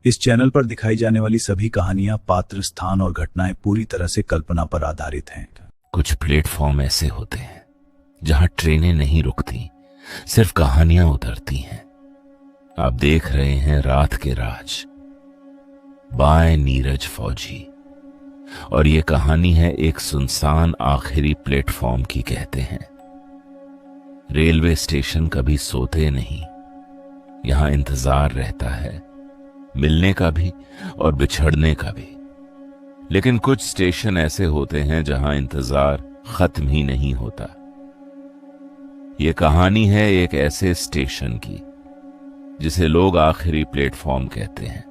इस चैनल पर दिखाई जाने वाली सभी कहानियां, पात्र, स्थान और घटनाएं पूरी तरह से कल्पना पर आधारित हैं। कुछ प्लेटफॉर्म ऐसे होते हैं जहां ट्रेनें नहीं रुकती, सिर्फ कहानियां उतरती हैं। आप देख रहे हैं रात के राज बाय नीरज फौजी, और ये कहानी है एक सुनसान आखिरी प्लेटफॉर्म की। कहते हैं रेलवे स्टेशन कभी सोते नहीं, यहां इंतजार रहता है, मिलने का भी और बिछड़ने का भी। लेकिन कुछ स्टेशन ऐसे होते हैं जहां इंतजार खत्म ही नहीं होता। ये कहानी है एक ऐसे स्टेशन की जिसे लोग आखिरी प्लेटफॉर्म कहते हैं।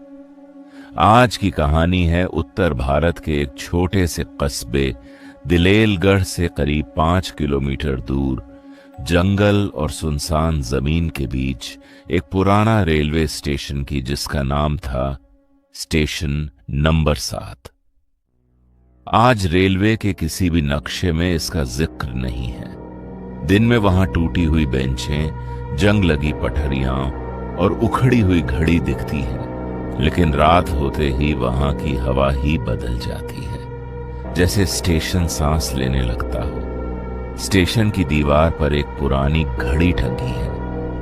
आज की कहानी है उत्तर भारत के एक छोटे से कस्बे दिलेलगढ़ से करीब 5 किलोमीटर दूर जंगल और सुनसान जमीन के बीच एक पुराना रेलवे स्टेशन की, जिसका नाम था स्टेशन नंबर 7। आज रेलवे के किसी भी नक्शे में इसका जिक्र नहीं है। दिन में वहां टूटी हुई बेंचें, जंग लगी पटरियां और उखड़ी हुई घड़ी दिखती है, लेकिन रात होते ही वहां की हवा ही बदल जाती है, जैसे स्टेशन सांस लेने लगता हो। स्टेशन की दीवार पर एक पुरानी घड़ी टंगी है,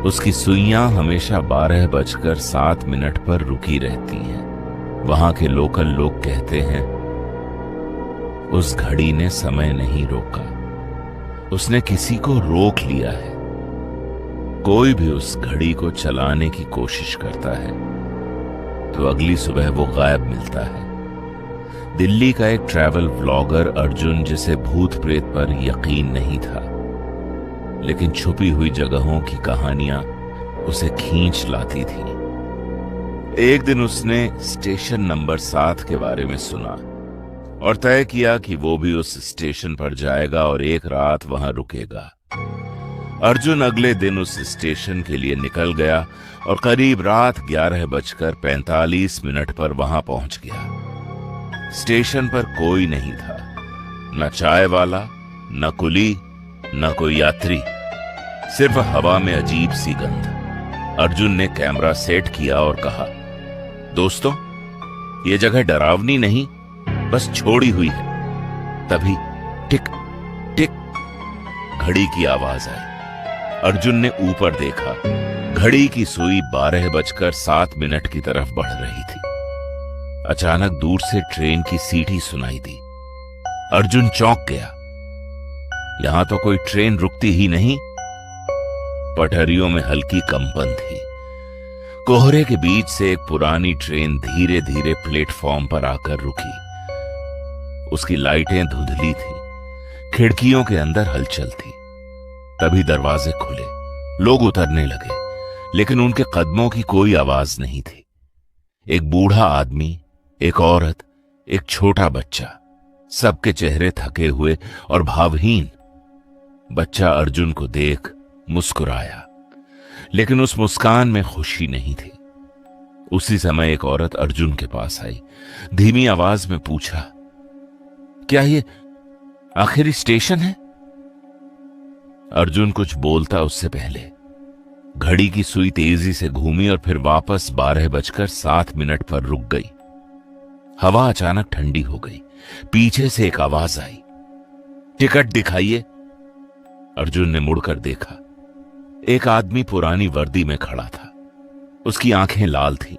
उसकी सुइयां हमेशा 12:07 पर रुकी रहती हैं। वहां के लोकल लोग कहते हैं उस घड़ी ने समय नहीं रोका, उसने किसी को रोक लिया है। कोई भी उस घड़ी को चलाने की कोशिश करता है तो अगली सुबह वो गायब मिलता है। दिल्ली का एक ट्रैवल व्लॉगर अर्जुन, जिसे भूत प्रेत पर यकीन नहीं था, लेकिन छुपी हुई जगहों की कहानियां उसे खींच लाती थी। एक दिन उसने स्टेशन नंबर 7 के बारे में सुना और तय किया कि वो भी उस स्टेशन पर जाएगा और एक रात वहां रुकेगा। अर्जुन अगले दिन उस स्टेशन के लिए निकल गया और करीब रात 11:45 पर वहां पहुंच गया। स्टेशन पर कोई नहीं था, न चाय वाला, न कुली, न कोई यात्री, सिर्फ हवा में अजीब सी गंध। अर्जुन ने कैमरा सेट किया और कहा, दोस्तों, ये जगह डरावनी नहीं, बस छोड़ी हुई है। तभी टिक टिक घड़ी की आवाज आई। अर्जुन ने ऊपर देखा, घड़ी की सुई 12:07 की तरफ बढ़ रही थी। अचानक दूर से ट्रेन की सीटी सुनाई दी। अर्जुन चौंक गया, यहां तो कोई ट्रेन रुकती ही नहीं। पटरियों में हल्की कंपन थी। कोहरे के बीच से एक पुरानी ट्रेन धीरे धीरे प्लेटफॉर्म पर आकर रुकी। उसकी लाइटें धुंधली थी, खिड़कियों के अंदर हलचल थी। तभी दरवाजे खुले, लोग उतरने लगे, लेकिन उनके कदमों की कोई आवाज नहीं थी। एक बूढ़ा आदमी, एक औरत, एक छोटा बच्चा, सबके चेहरे थके हुए और भावहीन। बच्चा अर्जुन को देख मुस्कुराया, लेकिन उस मुस्कान में खुशी नहीं थी। उसी समय एक औरत अर्जुन के पास आई, धीमी आवाज में पूछा, क्या ये आखिरी स्टेशन है? अर्जुन कुछ बोलता उससे पहले घड़ी की सुई तेजी से घूमी और फिर वापस 12:07 पर रुक गई। हवा अचानक ठंडी हो गई। पीछे से एक आवाज आई, टिकट दिखाइए। अर्जुन ने मुड़कर देखा। एक आदमी पुरानी वर्दी में खड़ा था, उसकी आंखें लाल थीं।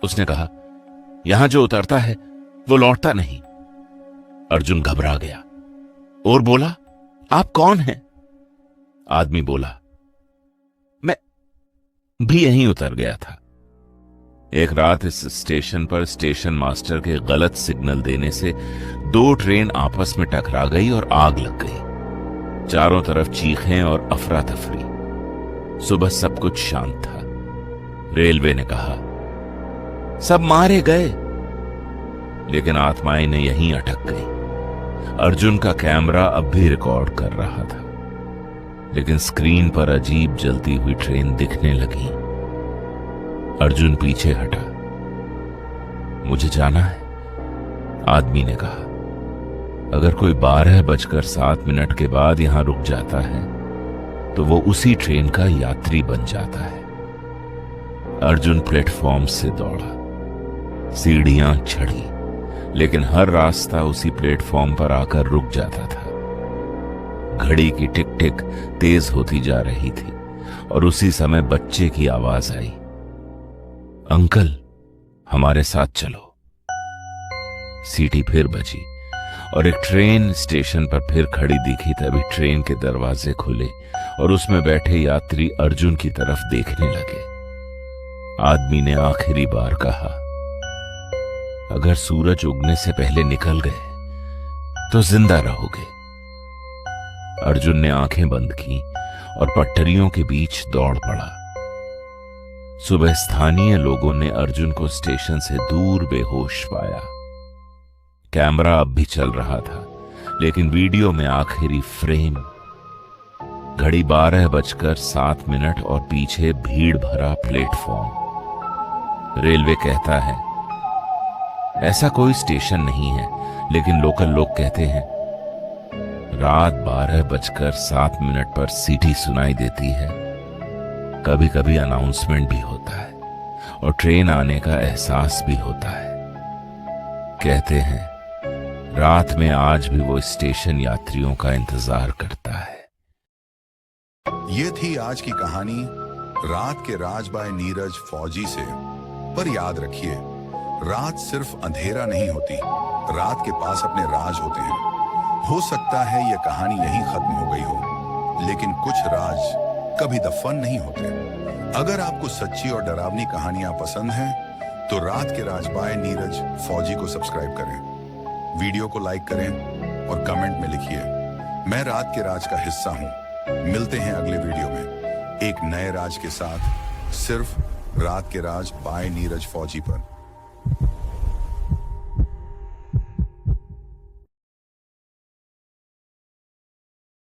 उसने कहा, यहां जो उतरता है वो लौटता नहीं। अर्जुन घबरा गया और बोला, आप कौन हैं? आदमी बोला, मैं भी यहीं उतर गया था। एक रात इस स्टेशन पर स्टेशन मास्टर के गलत सिग्नल देने से 2 ट्रेन आपस में टकरा गई और आग लग गई। चारों तरफ चीखें और अफरा तफरी। सुबह सब कुछ शांत था। रेलवे ने कहा, सब मारे गए, लेकिन आत्माएं ने यहीं अटक गई। अर्जुन का कैमरा अब भी रिकॉर्ड कर रहा था, लेकिन स्क्रीन पर अजीब जलती हुई ट्रेन दिखने लगी। अर्जुन पीछे हटा। मुझे जाना है, आदमी ने कहा। अगर कोई 12:07 के बाद यहां रुक जाता है तो वो उसी ट्रेन का यात्री बन जाता है। अर्जुन प्लेटफॉर्म से दौड़ा। सीढ़ियां चढ़ी, लेकिन हर रास्ता उसी प्लेटफॉर्म पर आकर रुक जाता था। घड़ी की टिक टिक तेज होती जा रही थी और उसी समय बच्चे की आवाज आई, अंकल हमारे साथ चलो। सीटी फिर बजी और एक ट्रेन स्टेशन पर फिर खड़ी दिखी। तभी ट्रेन के दरवाजे खुले और उसमें बैठे यात्री अर्जुन की तरफ देखने लगे। आदमी ने आखिरी बार कहा, अगर सूरज उगने से पहले निकल गए तो जिंदा रहोगे। अर्जुन ने आंखें बंद की और पटरियों के बीच दौड़ पड़ा। सुबह स्थानीय लोगों ने अर्जुन को स्टेशन से दूर बेहोश पाया। कैमरा अब भी चल रहा था, लेकिन वीडियो में आखिरी फ्रेम, घड़ी 12:07 और पीछे भीड़ भरा प्लेटफॉर्म। रेलवे कहता है ऐसा कोई स्टेशन नहीं है, लेकिन लोकल लोग कहते हैं रात 12:07 पर सीटी सुनाई देती है। कभी कभी अनाउंसमेंट भी होता है और ट्रेन आने का एहसास भी होता है। कहते हैं रात में आज भी वो स्टेशन यात्रियों का इंतजार करता है। ये थी आज की कहानी रात के राज बाय नीरज फौजी से। पर याद रखिए, रात सिर्फ अंधेरा नहीं होती, रात के पास अपने राज होते हैं। हो सकता है ये कहानी यहीं खत्म हो गई हो, लेकिन कुछ राज कभी दफन नहीं होते। अगर आपको सच्ची और डरावनी कहानियां पसंद हैं, तो रात के राज बाय नीरज फौजी को सब्सक्राइब करें, वीडियो को लाइक करें और कमेंट में लिखिए, मैं रात के राज का हिस्सा हूं। मिलते हैं अगले वीडियो में एक नए राज के साथ, सिर्फ रात के राज बाय नीरज फौजी पर।